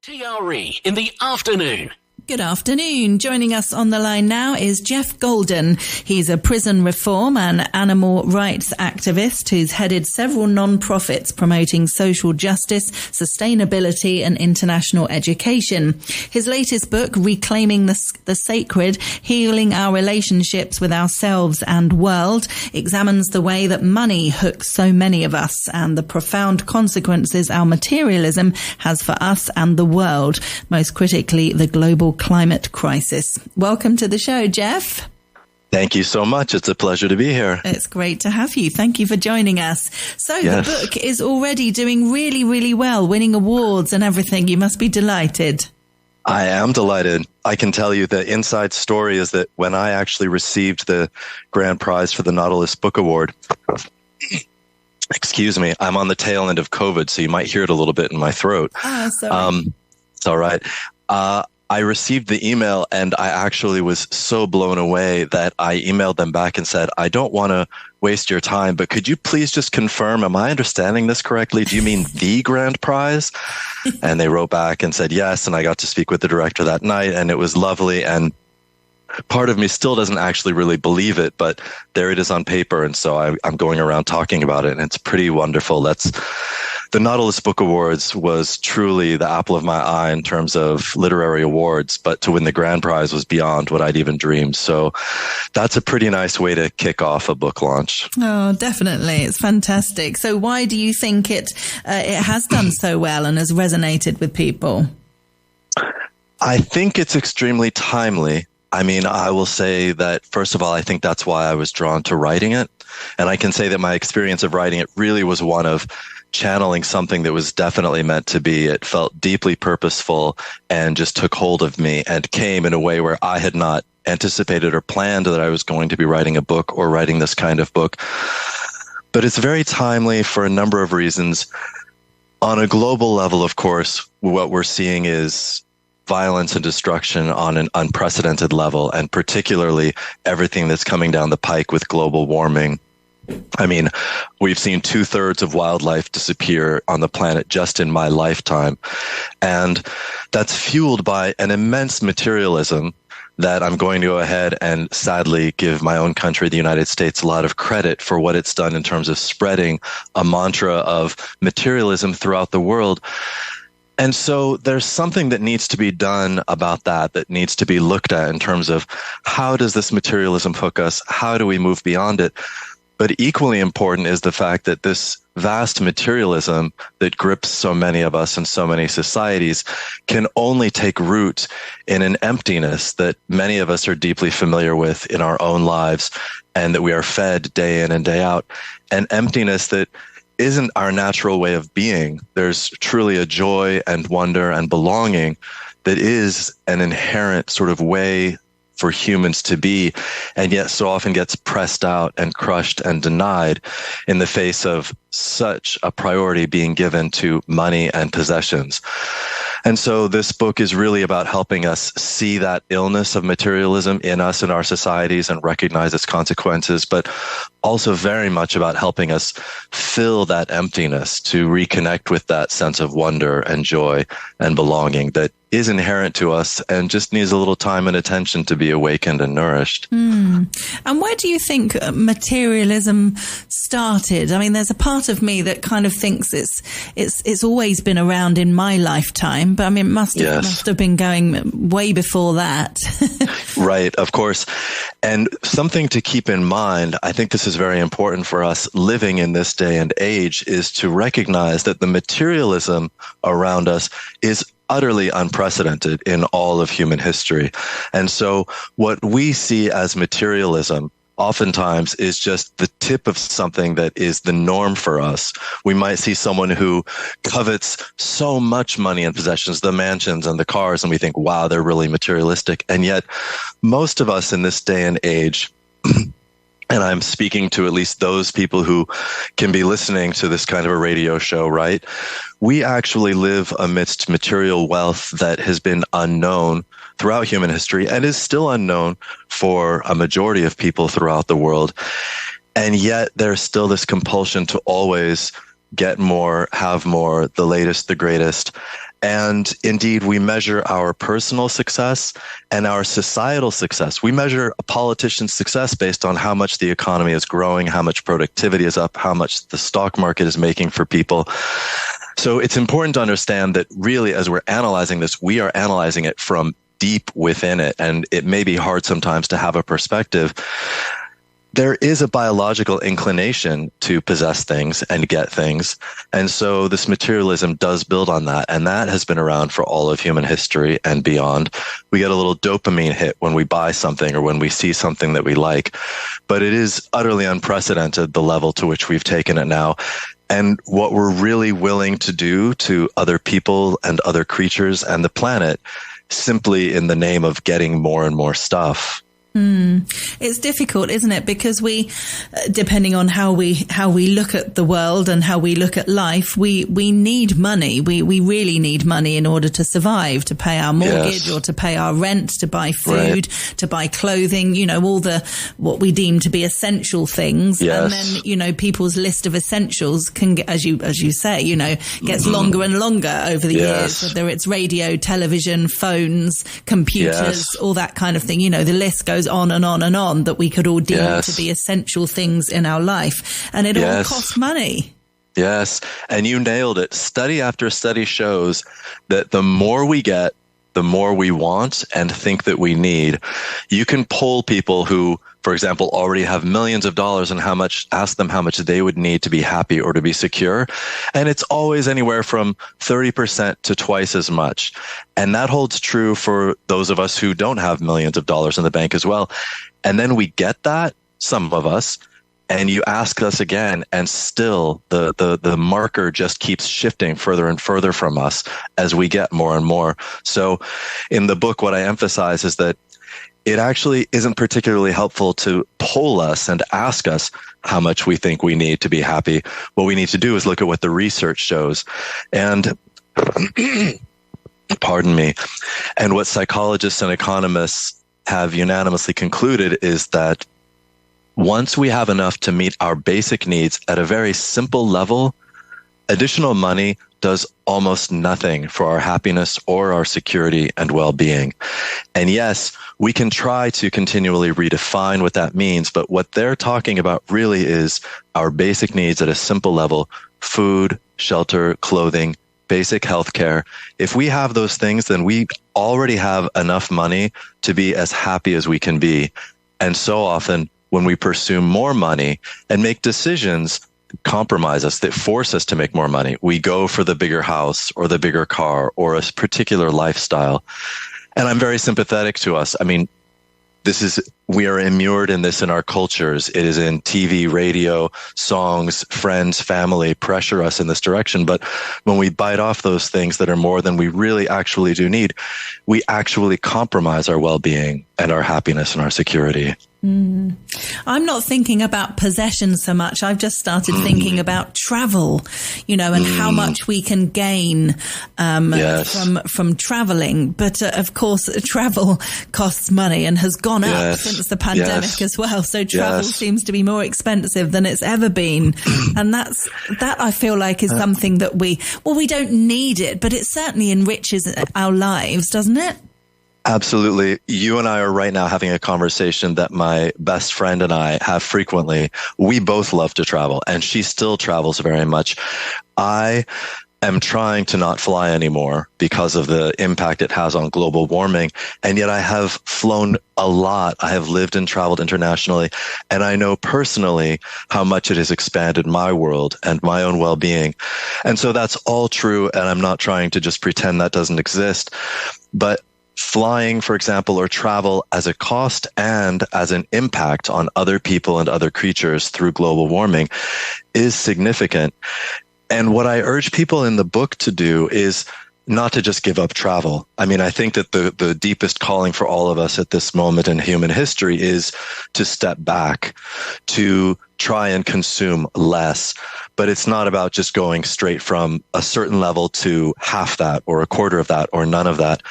TRE in the afternoon. Good afternoon. Joining us on the line now is Jeff Golden. He's a prison reform and animal rights activist who's headed several non-profits promoting social justice, sustainability and international education. His latest book, Reclaiming the Sacred, Healing Our Relationships with Ourselves and World, examines the way that money hooks so many of us and the profound consequences our materialism has for us and the world, most critically the global climate crisis. Welcome to the show, Jeff. Thank you so much. It's a pleasure to be here. It's great to have you. Thank you for joining us. So yes. The book is already doing really, really well, winning awards and everything. You must be delighted. I am delighted. I can tell you the inside story is that when I actually received the grand prize for the Nautilus Book Award, excuse me, I'm on the tail end of COVID, so you might hear it a little bit in my throat. Sorry. It's all right. I received the email and I actually was so blown away that I emailed them back and said, I don't want to waste your time, but could you please just confirm, am I understanding this correctly? Do you mean the grand prize? And they wrote back and said yes. And I got to speak with the director that night and it was lovely. And part of me still doesn't actually really believe it, but there it is on paper. And so I'm going around talking about it and it's pretty wonderful. The Nautilus Book Awards was truly the apple of my eye in terms of literary awards, but to win the grand prize was beyond what I'd even dreamed. So that's a pretty nice way to kick off a book launch. Oh, definitely. It's fantastic. So why do you think it has done so well and has resonated with people? I think it's extremely timely. I mean, I will say that, first of all, I think that's why I was drawn to writing it. And I can say that my experience of writing it really was one of channeling something that was definitely meant to be. It felt deeply purposeful and just took hold of me and came in a way where I had not anticipated or planned that I was going to be writing a book or writing this kind of book. But it's very timely for a number of reasons. On a global level, of course, what we're seeing is violence and destruction on an unprecedented level, and particularly everything that's coming down the pike with global warming. I mean, we've seen 2/3 of wildlife disappear on the planet just in my lifetime. And that's fueled by an immense materialism that I'm going to go ahead and sadly give my own country, the United States, a lot of credit for what it's done in terms of spreading a mantra of materialism throughout the world. And so there's something that needs to be done about that needs to be looked at in terms of how does this materialism hook us? How do we move beyond it? But equally important is the fact that this vast materialism that grips so many of us and so many societies can only take root in an emptiness that many of us are deeply familiar with in our own lives and that we are fed day in and day out. An emptiness that isn't our natural way of being. There's truly a joy and wonder and belonging that is an inherent sort of way for humans to be, and yet so often gets pressed out and crushed and denied in the face of such a priority being given to money and possessions. And so this book is really about helping us see that illness of materialism in us and our societies and recognize its consequences, but also very much about helping us fill that emptiness to reconnect with that sense of wonder and joy and belonging that is inherent to us and just needs a little time and attention to be awakened and nourished. And where do you think materialism started? I mean, there's a part of me that kind of thinks it's always been around in my lifetime, but I mean, it must have been going way before that. Right, of course. And something to keep in mind, I think this is very important for us living in this day and age, is to recognize that the materialism around us is utterly unprecedented in all of human history. And so what we see as materialism oftentimes is just the tip of something that is the norm for us. We might see someone who covets so much money and possessions, the mansions and the cars, and we think, wow, they're really materialistic. And yet most of us in this day and age, and I'm speaking to at least those people who can be listening to this kind of a radio show, right? We actually live amidst material wealth that has been unknown throughout human history and is still unknown for a majority of people throughout the world. And yet there's still this compulsion to always get more, have more, the latest, the greatest. And indeed, we measure our personal success and our societal success. We measure a politician's success based on how much the economy is growing, how much productivity is up, how much the stock market is making for people. So it's important to understand that really, as we're analyzing this, we are analyzing it from deep within it. And it may be hard sometimes to have a perspective. There is a biological inclination to possess things and get things. And so this materialism does build on that. And that has been around for all of human history and beyond. We get a little dopamine hit when we buy something or when we see something that we like. But it is utterly unprecedented, the level to which we've taken it now. And what we're really willing to do to other people and other creatures and the planet simply in the name of getting more and more stuff. It's difficult, isn't it? Because we, depending on how we look at the world and how we look at life, we need money. We really need money in order to survive, to pay our mortgage or to pay our rent, to buy food, to buy clothing, all what we deem to be essential things. And then, people's list of essentials can get, as you say, gets longer and longer over the years, whether it's radio, television, phones, computers, all that kind of thing. The list goes on and on and on that we could all deem to be essential things in our life. And it all costs money. Yes. And you nailed it. Study after study shows that the more we get, the more we want and think that we need. You can poll people who, for example, already have millions of dollars and ask them how much they would need to be happy or to be secure. And it's always anywhere from 30% to twice as much. And that holds true for those of us who don't have millions of dollars in the bank as well. And then we get that, some of us, and you ask us again, and still the marker just keeps shifting further and further from us as we get more and more. So in the book, what I emphasize is that it actually isn't particularly helpful to poll us and ask us how much we think we need to be happy. What we need to do is look at what the research shows. And pardon me. And what psychologists and economists have unanimously concluded is that once we have enough to meet our basic needs at a very simple level, additional money does almost nothing for our happiness or our security and well-being. And yes, we can try to continually redefine what that means, but what they're talking about really is our basic needs at a simple level: food, shelter, clothing, basic health care. If we have those things, then we already have enough money to be as happy as we can be. And so often, when we pursue more money and make decisions compromise us, that force us to make more money, we go for the bigger house or the bigger car or a particular lifestyle. And I'm very sympathetic to us. I mean, we are immured in this in our cultures. It is in TV, radio, songs, friends, family pressure us in this direction. But when we bite off those things that are more than we really actually do need, we actually compromise our well-being and our happiness and our security. I'm not thinking about possessions so much. I've just started thinking about travel, and how much we can gain from traveling. But of course, travel costs money and has gone up since the pandemic as well. So travel seems to be more expensive than it's ever been. And that I feel like is something that we don't need it, but it certainly enriches our lives, doesn't it? Absolutely. You and I are right now having a conversation that my best friend and I have frequently. We both love to travel, and she still travels very much. I am trying to not fly anymore because of the impact it has on global warming. And yet I have flown a lot. I have lived and traveled internationally, and I know personally how much it has expanded my world and my own well-being. And so that's all true. And I'm not trying to just pretend that doesn't exist. But flying, for example, or travel as a cost and as an impact on other people and other creatures through global warming is significant. And what I urge people in the book to do is not to just give up travel. I mean, I think that the deepest calling for all of us at this moment in human history is to step back, to try and consume less. But it's not about just going straight from a certain level to half that or a quarter of that or none of that.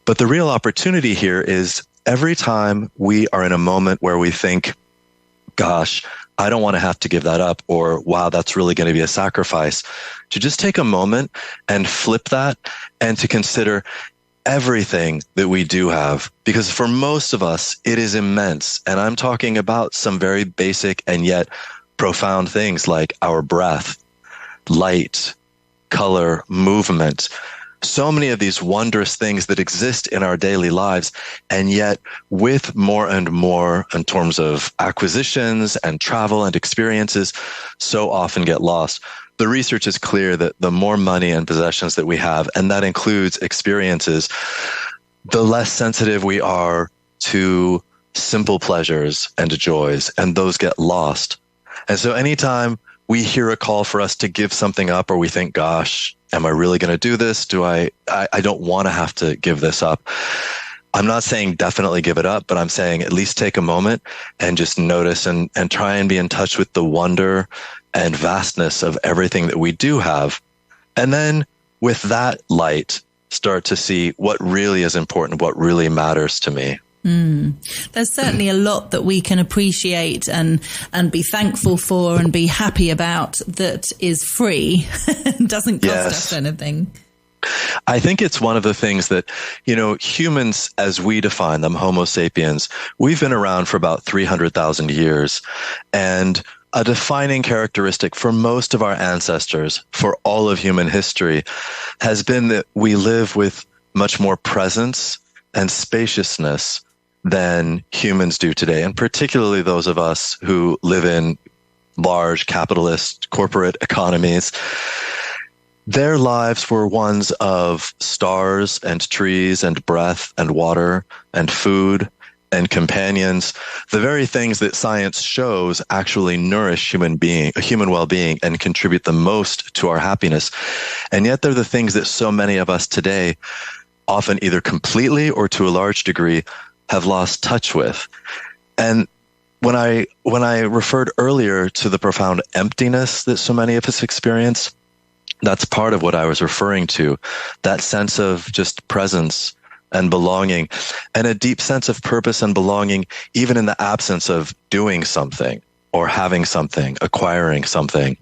But the real opportunity here is every time we are in a moment where we think, gosh, I don't want to have to give that up, or wow, that's really going to be a sacrifice. To just take a moment and flip that and to consider everything that we do have, because for most of us, it is immense. And I'm talking about some very basic and yet profound things like our breath, light, color, movement. So many of these wondrous things that exist in our daily lives, and yet with more and more in terms of acquisitions and travel and experiences, so often get lost. The research is clear that the more money and possessions that we have, and that includes experiences, the less sensitive we are to simple pleasures and joys, and those get lost. And so anytime we hear a call for us to give something up, or we think, gosh, am I really going to do this? I don't want to have to give this up. I'm not saying definitely give it up, but I'm saying at least take a moment and just notice and try and be in touch with the wonder and vastness of everything that we do have. And then with that light, start to see what really is important, what really matters to me. There's certainly a lot that we can appreciate and be thankful for and be happy about that is free and doesn't cost us anything. I think it's one of the things that, humans as we define them, Homo sapiens, we've been around for about 300,000 years. And a defining characteristic for most of our ancestors, for all of human history, has been that we live with much more presence and spaciousness than humans do today, and particularly those of us who live in large capitalist corporate economies. Their lives were ones of stars and trees and breath and water and food and companions, the very things that science shows actually nourish human well-being and contribute the most to our happiness. And yet they're the things that so many of us today, often either completely or to a large degree, have lost touch with. And when I referred earlier to the profound emptiness that so many of us experience, that's part of what I was referring to, that sense of just presence and belonging, and a deep sense of purpose and belonging, even in the absence of doing something or having something, acquiring something.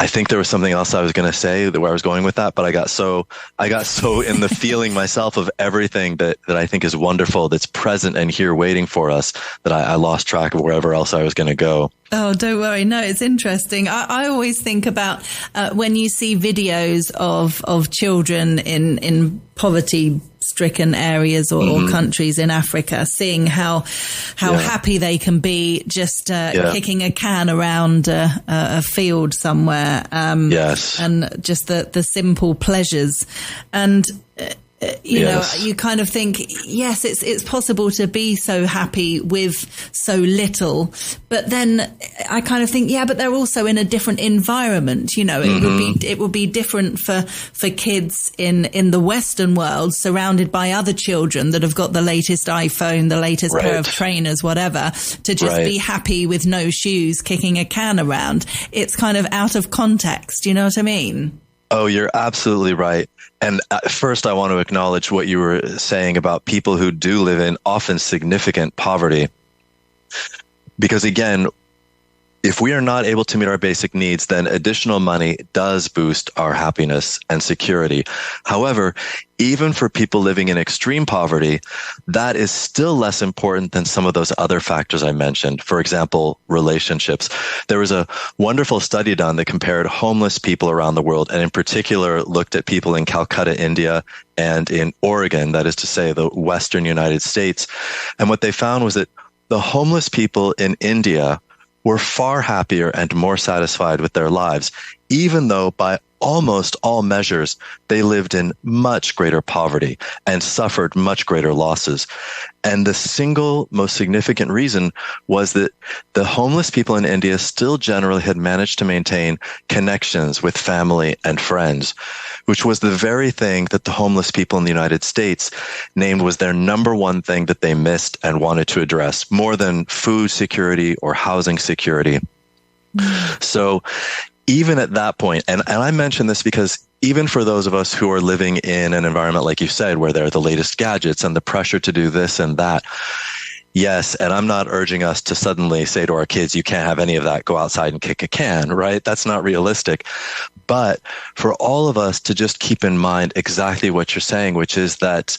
I think there was something else I was going to say where I was going with that, but I got so in the feeling myself of everything that I think is wonderful, that's present and here waiting for us, that I lost track of wherever else I was going to go. Oh, don't worry. No, it's interesting. I always think about when you see videos of children in poverty-stricken areas or countries in Africa, seeing how happy they can be just kicking a can around a field somewhere. And just the simple pleasures. And you know, you kind of think, yes, it's possible to be so happy with so little, but then I kind of think, yeah, but they're also in a different environment. You know, it would be different for kids in the Western world, surrounded by other children that have got the latest iPhone, the latest pair of trainers, whatever, to just be happy with no shoes, kicking a can around. It's kind of out of context. You know what I mean? Oh, you're absolutely right. And first, I want to acknowledge what you were saying about people who do live in often significant poverty. Because again, if we are not able to meet our basic needs, then additional money does boost our happiness and security. However, even for people living in extreme poverty, that is still less important than some of those other factors I mentioned. For example, relationships. There was a wonderful study done that compared homeless people around the world, and in particular looked at people in Calcutta, India, and in Oregon, that is to say, the Western United States. And what they found was that the homeless people in India were far happier and more satisfied with their lives, even though by almost all measures, they lived in much greater poverty and suffered much greater losses. And the single most significant reason was that the homeless people in India still generally had managed to maintain connections with family and friends, which was the very thing that the homeless people in the United States named was their number one thing that they missed and wanted to address, more than food security or housing security. So even at that point, and I mention this because even for those of us who are living in an environment, like you said, where there are the latest gadgets and the pressure to do this and that, Yes, and I'm not urging us to suddenly say to our kids, you can't have any of that, go outside and kick a can, right? That's not realistic. But for all of us to just keep in mind exactly what you're saying, which is that,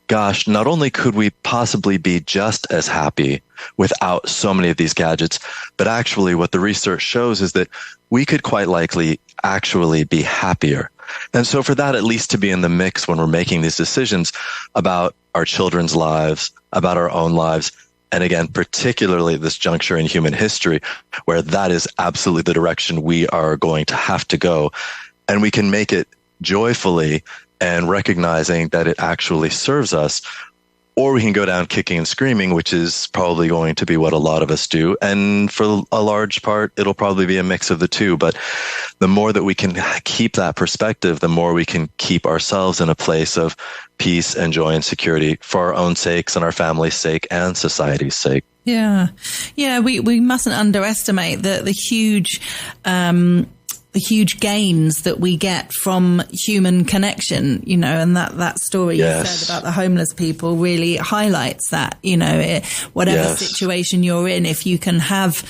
gosh, not only could we possibly be just as happy without so many of these gadgets, but actually what the research shows is that we could quite likely actually be happier. And so for that, at least to be in the mix when we're making these decisions about our children's lives, about our own lives, and again, particularly this juncture in human history, where that is absolutely the direction we are going to have to go. And we can make it joyfully and recognizing that it actually serves us, or we can go down kicking and screaming, which is probably going to be what a lot of us do. And for a large part, it'll probably be a mix of the two. But the more that we can keep that perspective, the more we can keep ourselves in a place of peace and joy and security for our own sakes and our family's sake and society's sake. Yeah. Yeah. We mustn't underestimate the huge gains that we get from human connection, you know, and that story you said about the homeless people really highlights that, you know, whatever situation you're in, if you can have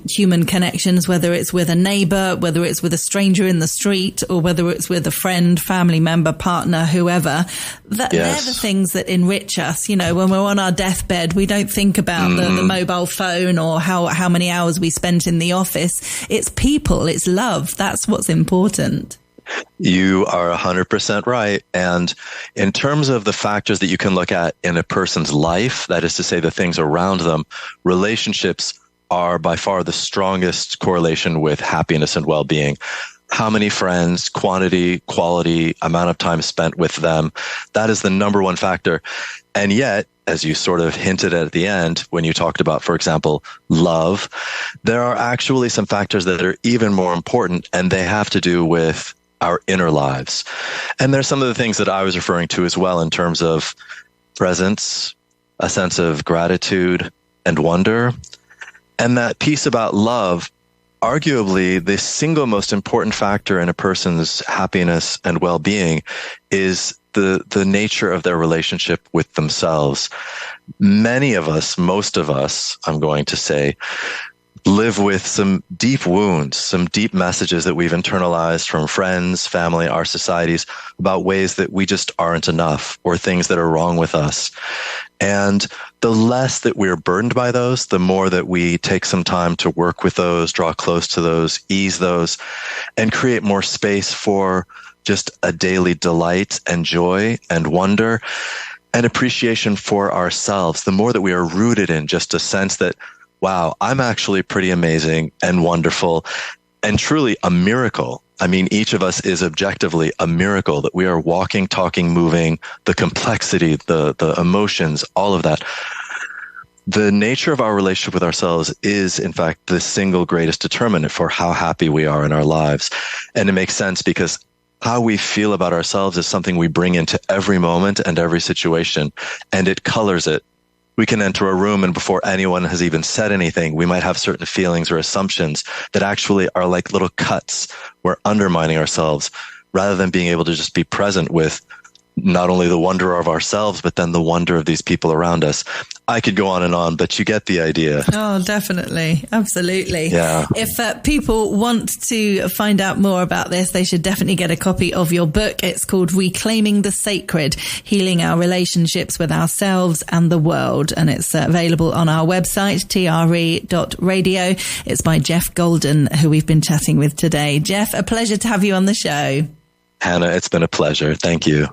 human connections, whether it's with a neighbor, whether it's with a stranger in the street, or whether it's with a friend, family member, partner, whoever, they're the things that enrich us. You know, when we're on our deathbed, we don't think about the mobile phone or how many hours we spent in the office. It's people, it's love. That's what's important. You are 100% right. And in terms of the factors that you can look at in a person's life, that is to say the things around them, relationships are by far the strongest correlation with happiness and well-being. How many friends, quantity, quality, amount of time spent with them, that is the number one factor. And yet, as you sort of hinted at the end, when you talked about, for example, love, there are actually some factors that are even more important, and they have to do with our inner lives. And there's some of the things that I was referring to as well in terms of presence, a sense of gratitude and wonder. And that piece about love, arguably the single most important factor in a person's happiness and well-being is the nature of their relationship with themselves. Many of us, most of us, I'm going to say, live with some deep wounds, some deep messages that we've internalized from friends, family, our societies about ways that we just aren't enough or things that are wrong with us. And the less that we're burdened by those, the more that we take some time to work with those, draw close to those, ease those, and create more space for just a daily delight and joy and wonder and appreciation for ourselves. The more that we are rooted in just a sense that, wow, I'm actually pretty amazing and wonderful and truly a miracle. I mean, each of us is objectively a miracle, that we are walking, talking, moving, the complexity, the emotions, all of that. The nature of our relationship with ourselves is, in fact, the single greatest determinant for how happy we are in our lives. And it makes sense because how we feel about ourselves is something we bring into every moment and every situation, and it colors it. We can enter a room and before anyone has even said anything, we might have certain feelings or assumptions that actually are like little cuts. We're undermining ourselves rather than being able to just be present with not only the wonder of ourselves, but then the wonder of these people around us. I could go on, but you get the idea. Oh, definitely. Absolutely. Yeah. If people want to find out more about this, they should definitely get a copy of your book. It's called Reclaiming the Sacred, Healing Our Relationships with Ourselves and the World. And it's available on our website, tre.radio. It's by Jeff Golden, who we've been chatting with today. Jeff, a pleasure to have you on the show. Hannah, it's been a pleasure. Thank you.